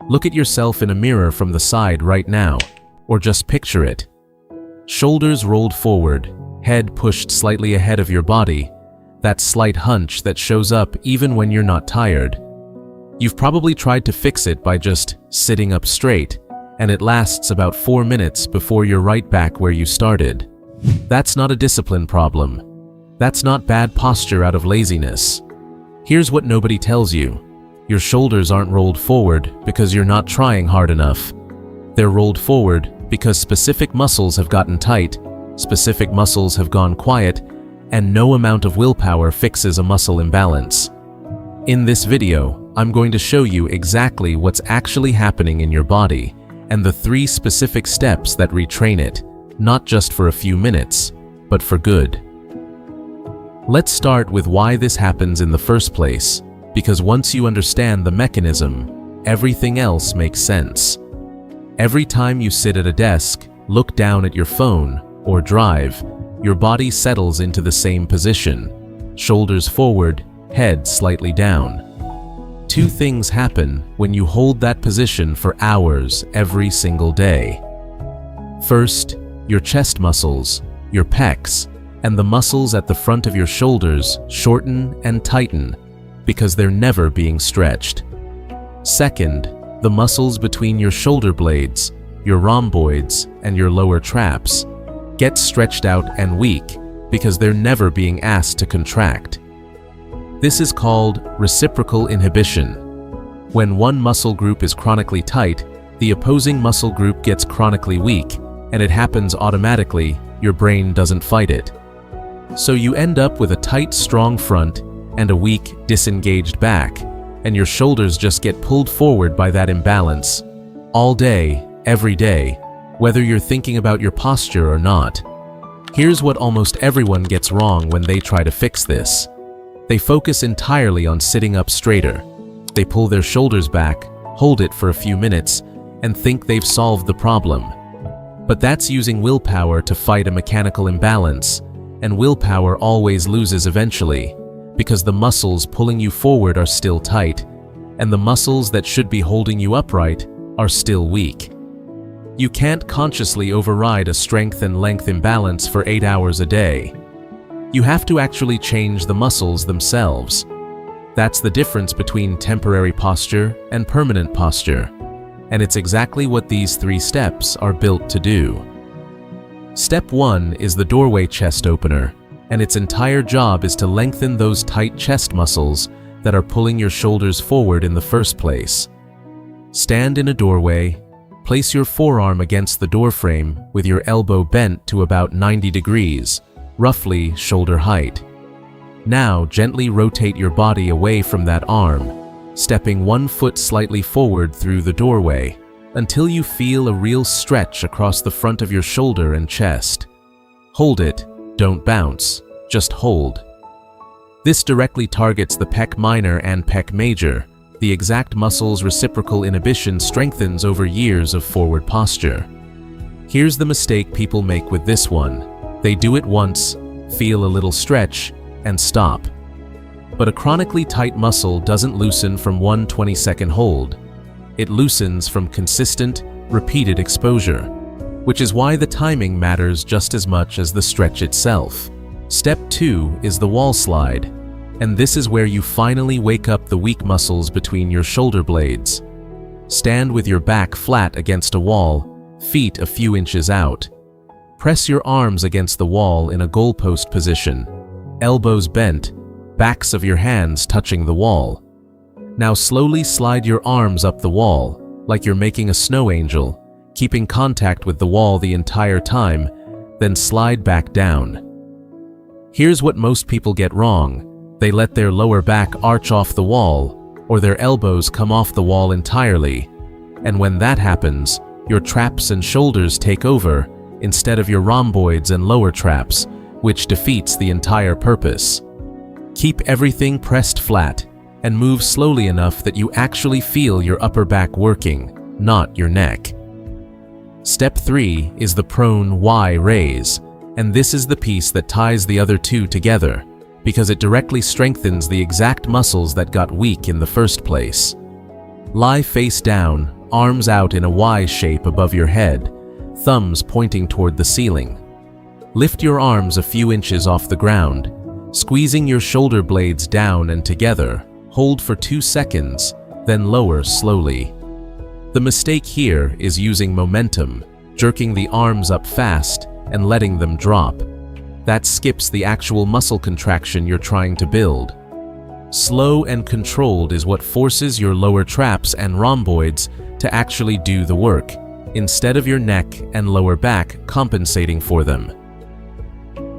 Look at yourself in a mirror from the side right now, or just picture it. Shoulders rolled forward, head pushed slightly ahead of your body, that slight hunch that shows up even when you're not tired. You've probably tried to fix it by just sitting up straight, and it lasts about 4 minutes before you're right back where you started. That's not a discipline problem. That's not bad posture out of laziness. Here's what nobody tells you. Your shoulders aren't rolled forward because you're not trying hard enough. They're rolled forward because specific muscles have gotten tight, specific muscles have gone quiet, and no amount of willpower fixes a muscle imbalance. In this video, I'm going to show you exactly what's actually happening in your body and the 3 specific steps that retrain it, not just for a few minutes, but for good. Let's start with why this happens in the first place, because once you understand the mechanism, everything else makes sense. Every time you sit at a desk, look down at your phone, or drive, your body settles into the same position, shoulders forward, head slightly down. 2 things happen when you hold that position for hours every single day. First, your chest muscles, your pecs, and the muscles at the front of your shoulders shorten and tighten because they're never being stretched. Second, the muscles between your shoulder blades, your rhomboids, and your lower traps get stretched out and weak because they're never being asked to contract. This is called reciprocal inhibition. When one muscle group is chronically tight, the opposing muscle group gets chronically weak, and it happens automatically. Your brain doesn't fight it. So you end up with a tight, strong front and a weak, disengaged back, and your shoulders just get pulled forward by that imbalance. All day, every day, whether you're thinking about your posture or not. Here's what almost everyone gets wrong when they try to fix this. They focus entirely on sitting up straighter. They pull their shoulders back, hold it for a few minutes, and think they've solved the problem. But that's using willpower to fight a mechanical imbalance, and willpower always loses eventually, because the muscles pulling you forward are still tight, and the muscles that should be holding you upright are still weak. You can't consciously override a strength and length imbalance for 8 hours a day. You have to actually change the muscles themselves. That's the difference between temporary posture and permanent posture, and it's exactly what these 3 steps are built to do. Step 1 is the doorway chest opener, and its entire job is to lengthen those tight chest muscles that are pulling your shoulders forward in the first place. Stand in a doorway, place your forearm against the doorframe with your elbow bent to about 90 degrees, roughly shoulder height. Now gently rotate your body away from that arm, stepping 1 foot slightly forward through the doorway until you feel a real stretch across the front of your shoulder and chest. Hold it, don't bounce, just hold. This directly targets the pec minor and pec major, the exact muscles reciprocal inhibition strengthens over years of forward posture. Here's the mistake people make with this one. They do it once, feel a little stretch, and stop. But a chronically tight muscle doesn't loosen from one 20-second hold. It loosens from consistent, repeated exposure, which is why the timing matters just as much as the stretch itself. Step 2 is the wall slide, and this is where you finally wake up the weak muscles between your shoulder blades. Stand with your back flat against a wall, feet a few inches out. Press your arms against the wall in a goalpost position, elbows bent, backs of your hands touching the wall. Now slowly slide your arms up the wall, like you're making a snow angel, keeping contact with the wall the entire time, then slide back down. Here's what most people get wrong. They let their lower back arch off the wall, or their elbows come off the wall entirely. And when that happens, your traps and shoulders take over, instead of your rhomboids and lower traps, which defeats the entire purpose. Keep everything pressed flat, and move slowly enough that you actually feel your upper back working, not your neck. Step 3 is the prone Y raise, and this is the piece that ties the other 2 together, because it directly strengthens the exact muscles that got weak in the first place. Lie face down, arms out in a Y shape above your head, thumbs pointing toward the ceiling. Lift your arms a few inches off the ground, squeezing your shoulder blades down and together. Hold for 2 seconds, then lower slowly. The mistake here is using momentum, jerking the arms up fast and letting them drop. That skips the actual muscle contraction you're trying to build. Slow and controlled is what forces your lower traps and rhomboids to actually do the work, instead of your neck and lower back compensating for them.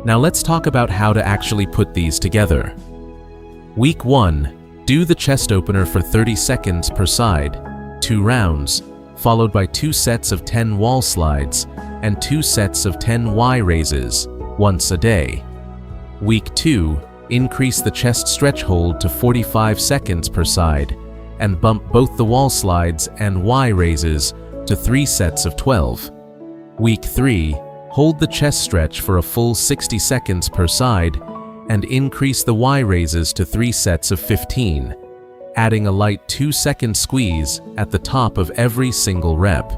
Now let's talk about how to actually put these together. Week 1, do the chest opener for 30 seconds per side, 2 rounds, followed by 2 sets of 10 wall slides and 2 sets of 10 Y raises, once a day. Week 2, increase the chest stretch hold to 45 seconds per side and bump both the wall slides and Y raises to 3 sets of 12. Week 3, hold the chest stretch for a full 60 seconds per side and increase the Y raises to 3 sets of 15, adding a light 2-second squeeze at the top of every single rep.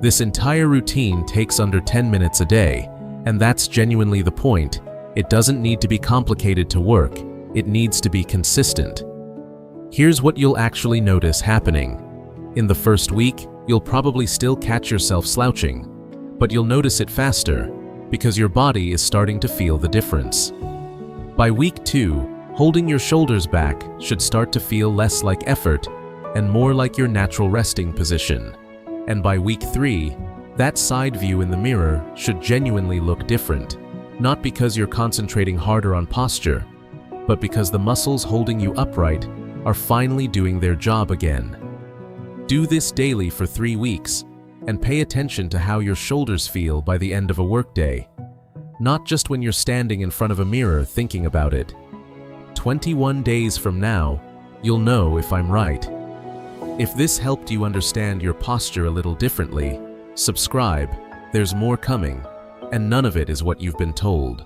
This entire routine takes under 10 minutes a day, and that's genuinely the point. It doesn't need to be complicated to work, it needs to be consistent. Here's what you'll actually notice happening. In the first week, you'll probably still catch yourself slouching, but you'll notice it faster because your body is starting to feel the difference. By week 2, holding your shoulders back should start to feel less like effort and more like your natural resting position. And by week 3, that side view in the mirror should genuinely look different. Not because you're concentrating harder on posture, but because the muscles holding you upright are finally doing their job again. Do this daily for 3 weeks, and pay attention to how your shoulders feel by the end of a workday. Not just when you're standing in front of a mirror thinking about it. 21 days from now, you'll know if I'm right. If this helped you understand your posture a little differently, subscribe, there's more coming. And none of it is what you've been told.